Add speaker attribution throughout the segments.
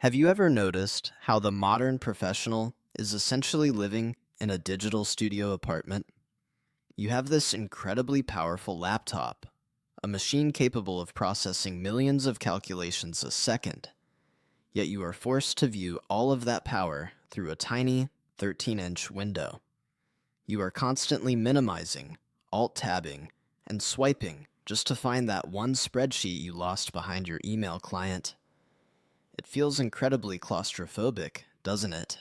Speaker 1: Have you ever noticed how the modern professional is essentially living in a digital studio apartment? You have this incredibly powerful laptop, a machine capable of processing millions of calculations a second, yet you are forced to view all of that power through a tiny 13-inch window. You are constantly minimizing, alt-tabbing, and swiping just to find that one spreadsheet you lost behind your email client. It feels incredibly claustrophobic, doesn't it?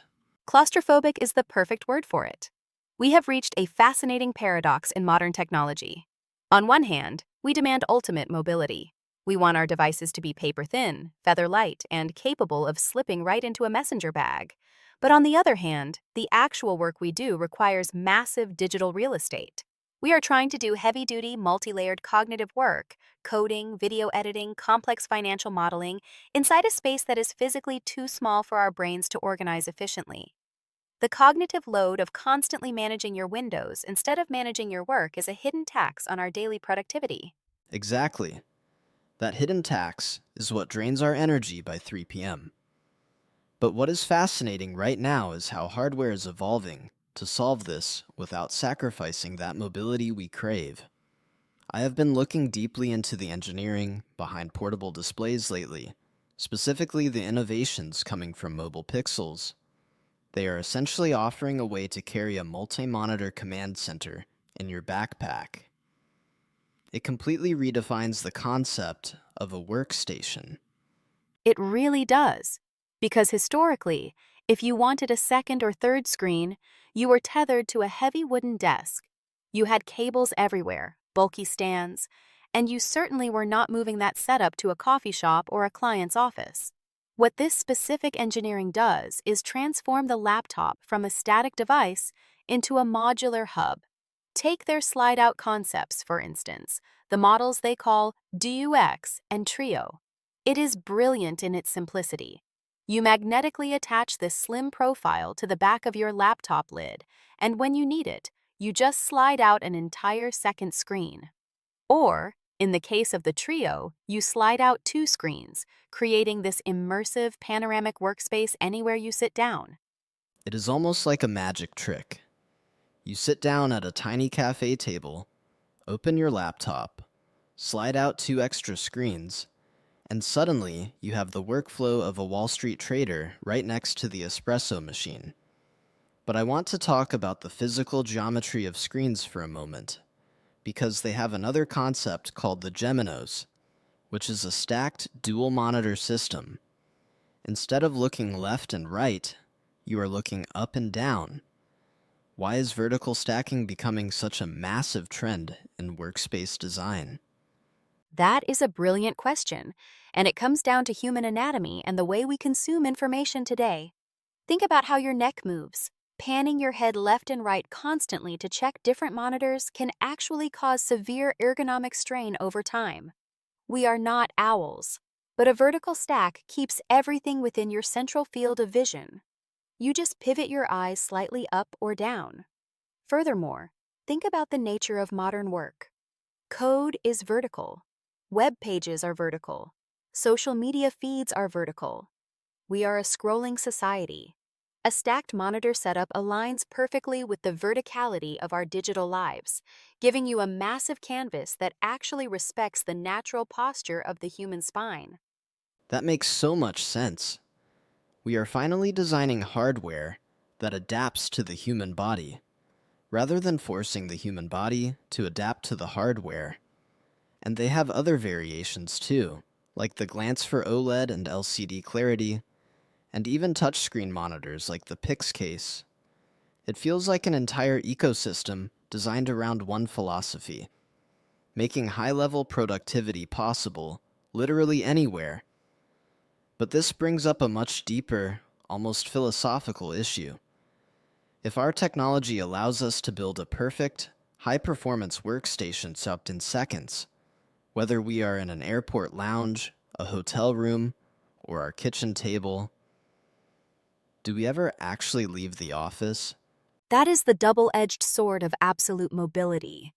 Speaker 2: Claustrophobic is the perfect word for it. We have reached a fascinating paradox in modern technology. On one hand, we demand ultimate mobility. We want our devices to be paper-thin, feather-light, and capable of slipping right into a messenger bag. But on the other hand, the actual work we do requires massive digital real estate. We are trying to do heavy-duty, multi-layered cognitive work, coding, video editing, complex financial modeling, inside a space that is physically too small for our brains to organize efficiently. The cognitive load of constantly managing your windows instead of managing your work is a hidden tax on our daily productivity.
Speaker 1: Exactly. That hidden tax is what drains our energy by 3 p.m. But what is fascinating right now is how hardware is evolving to solve this without sacrificing that mobility we crave. I have been looking deeply into the engineering behind portable displays lately, specifically the innovations coming from mobile pixels. They are essentially offering a way to carry a multi-monitor command center in your backpack. It completely redefines the concept of a workstation.
Speaker 2: It really does. Because historically, if you wanted a second or third screen, you were tethered to a heavy wooden desk. You had cables everywhere, bulky stands, and you certainly were not moving that setup to a coffee shop or a client's office. What this specific engineering does is transform the laptop from a static device into a modular hub. Take their slide-out concepts, for instance, the models they call DUEX and TRIO. It is brilliant in its simplicity. You magnetically attach this slim profile to the back of your laptop lid, and when you need it, you just slide out an entire second screen. Or, in the case of the Trio, you slide out two screens, creating this immersive panoramic workspace anywhere you sit down.
Speaker 1: It is almost like a magic trick. You sit down at a tiny cafe table, open your laptop, slide out two extra screens, and suddenly you have the workflow of a Wall Street trader right next to the espresso machine. But I want to talk about the physical geometry of screens for a moment, because they have another concept called the Geminos, which is a stacked dual monitor system. Instead of looking left and right, you are looking up and down. Why is vertical stacking becoming such a massive trend in workspace design?
Speaker 2: That is a brilliant question, and it comes down to human anatomy and the way we consume information today. Think about how your neck moves. Panning your head left and right constantly to check different monitors can actually cause severe ergonomic strain over time. We are not owls, but a vertical stack keeps everything within your central field of vision. You just pivot your eyes slightly up or down. Furthermore, think about the nature of modern work. Code is vertical. Web pages are vertical. Social media feeds are vertical. We are a scrolling society. A stacked monitor setup aligns perfectly with the verticality of our digital lives, giving you a massive canvas that actually respects the natural posture of the human spine.
Speaker 1: That makes so much sense. We are finally designing hardware that adapts to the human body, rather than forcing the human body to adapt to the hardware. And they have other variations too, like the glance for OLED and LCD clarity, and even touchscreen monitors like the Pixcase. It feels like an entire ecosystem designed around one philosophy, making high-level productivity possible literally anywhere. But this brings up a much deeper, almost philosophical issue. If our technology allows us to build a perfect, high-performance workstation solved in seconds, whether we are in an airport lounge, a hotel room, or our kitchen table, do we ever actually leave the office?
Speaker 2: That is the double-edged sword of absolute mobility.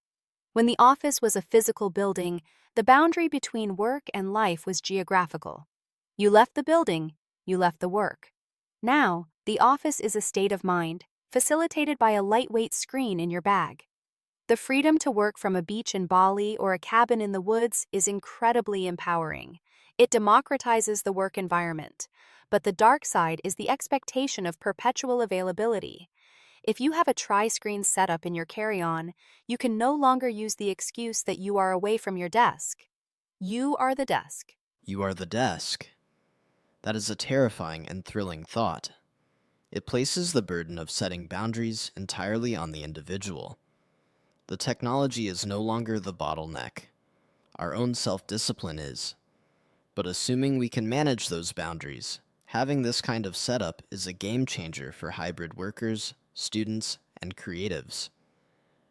Speaker 2: When the office was a physical building, the boundary between work and life was geographical. You left the building, you left the work. Now, the office is a state of mind, facilitated by a lightweight screen in your bag. The freedom to work from a beach in Bali or a cabin in the woods is incredibly empowering. It democratizes the work environment. But the dark side is the expectation of perpetual availability. If you have a tri-screen setup in your carry-on, you can no longer use the excuse that you are away from your desk. You are the desk.
Speaker 1: You are the desk. That is a terrifying and thrilling thought. It places the burden of setting boundaries entirely on the individual. The technology is no longer the bottleneck. Our own self-discipline is. But assuming we can manage those boundaries, having this kind of setup is a game changer for hybrid workers, students, and creatives.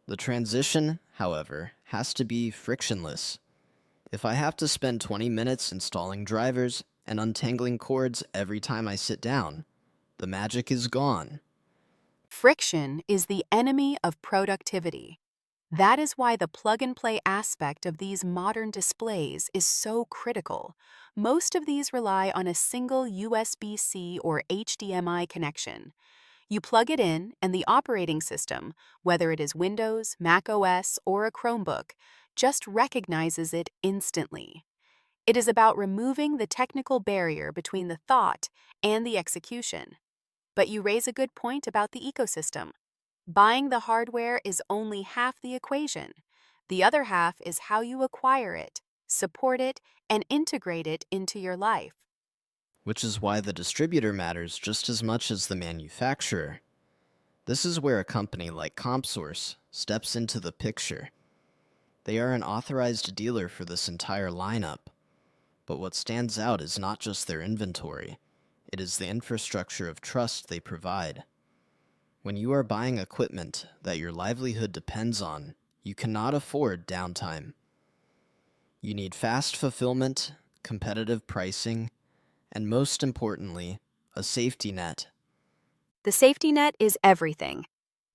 Speaker 1: The transition, however, has to be frictionless. If I have to spend 20 minutes installing drivers and untangling cords every time I sit down, the magic is gone.
Speaker 2: Friction is the enemy of productivity. That is why the plug-and-play aspect of these modern displays is so critical. Most of these rely on a single USB-C or HDMI connection. You plug it in, and the operating system, whether it is Windows, macOS, or a Chromebook, just recognizes it instantly. It is about removing the technical barrier between the thought and the execution. But you raise a good point about the ecosystem. Buying the hardware is only half the equation. The other half is how you acquire it, support it, and integrate it into your life.
Speaker 1: Which is why the distributor matters just as much as the manufacturer. This is where a company like CompSource steps into the picture. They are an authorized dealer for this entire lineup. But what stands out is not just their inventory. It is the infrastructure of trust they provide. When you are buying equipment that your livelihood depends on, you cannot afford downtime. You need fast fulfillment, competitive pricing, and most importantly, a safety net.
Speaker 2: The safety net is everything.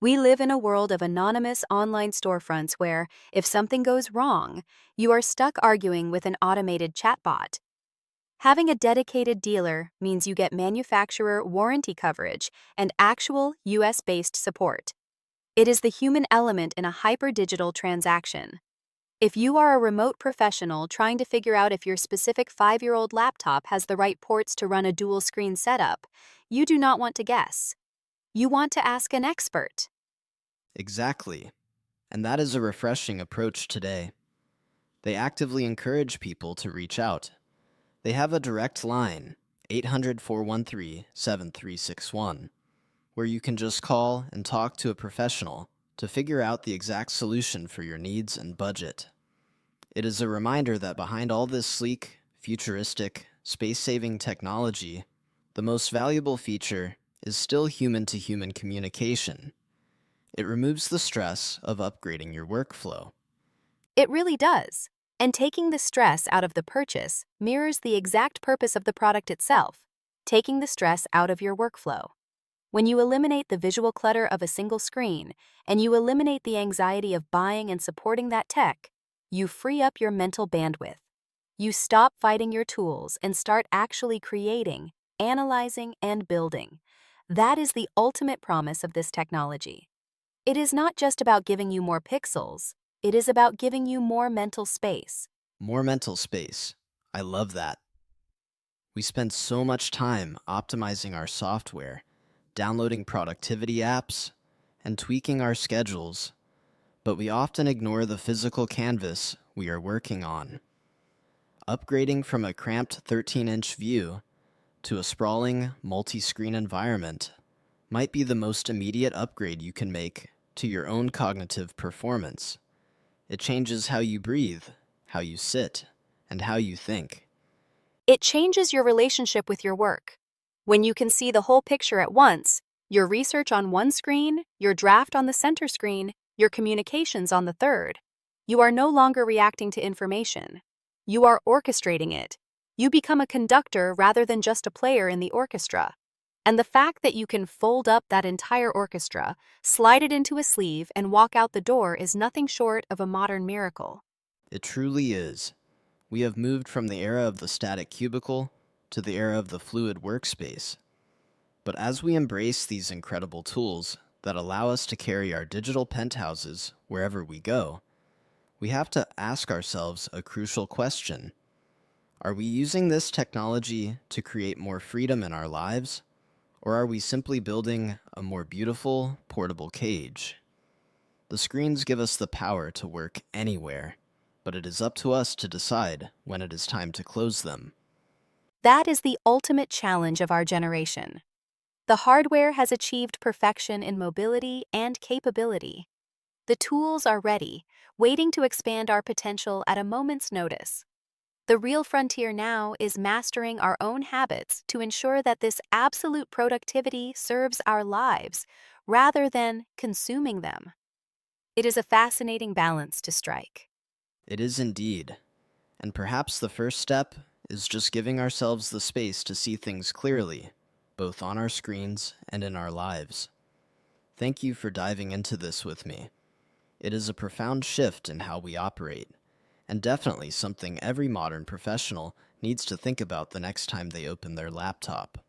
Speaker 2: We live in a world of anonymous online storefronts where, if something goes wrong, you are stuck arguing with an automated chatbot. Having a dedicated dealer means you get manufacturer warranty coverage and actual US-based support. It is the human element in a hyper-digital transaction. If you are a remote professional trying to figure out if your specific 5-year-old laptop has the right ports to run a dual-screen setup, you do not want to guess. You want to ask an expert.
Speaker 1: Exactly. And that is a refreshing approach today. They actively encourage people to reach out. They have a direct line, 800-413-7361, where you can just call and talk to a professional to figure out the exact solution for your needs and budget. It is a reminder that behind all this sleek, futuristic, space-saving technology, the most valuable feature is still human-to-human communication. It removes the stress of upgrading your workflow.
Speaker 2: It really does. And taking the stress out of the purchase mirrors the exact purpose of the product itself, taking the stress out of your workflow. When you eliminate the visual clutter of a single screen, and you eliminate the anxiety of buying and supporting that tech, you free up your mental bandwidth. You stop fighting your tools and start actually creating, analyzing, and building. That is the ultimate promise of this technology. It is not just about giving you more pixels. It is about giving you more mental space.
Speaker 1: More mental space. I love that. We spend so much time optimizing our software, downloading productivity apps, and tweaking our schedules, but we often ignore the physical canvas we are working on. Upgrading from a cramped 13-inch view to a sprawling, multi-screen environment might be the most immediate upgrade you can make to your own cognitive performance. It changes how you breathe, how you sit, and how you think.
Speaker 2: It changes your relationship with your work. When you can see the whole picture at once, your research on one screen, your draft on the center screen, your communications on the third, you are no longer reacting to information. You are orchestrating it. You become a conductor rather than just a player in the orchestra. And the fact that you can fold up that entire orchestra, slide it into a sleeve, and walk out the door is nothing short of a modern miracle.
Speaker 1: It truly is. We have moved from the era of the static cubicle to the era of the fluid workspace. But as we embrace these incredible tools that allow us to carry our digital penthouses wherever we go, we have to ask ourselves a crucial question. Are we using this technology to create more freedom in our lives, or are we simply building a more beautiful, portable cage? The screens give us the power to work anywhere, but it is up to us to decide when it is time to close them.
Speaker 2: That is the ultimate challenge of our generation. The hardware has achieved perfection in mobility and capability. The tools are ready, waiting to expand our potential at a moment's notice. The real frontier now is mastering our own habits to ensure that this absolute productivity serves our lives rather than consuming them. It is a fascinating balance to strike.
Speaker 1: It is indeed. And perhaps the first step is just giving ourselves the space to see things clearly, both on our screens and in our lives. Thank you for diving into this with me. It is a profound shift in how we operate, and definitely something every modern professional needs to think about the next time they open their laptop.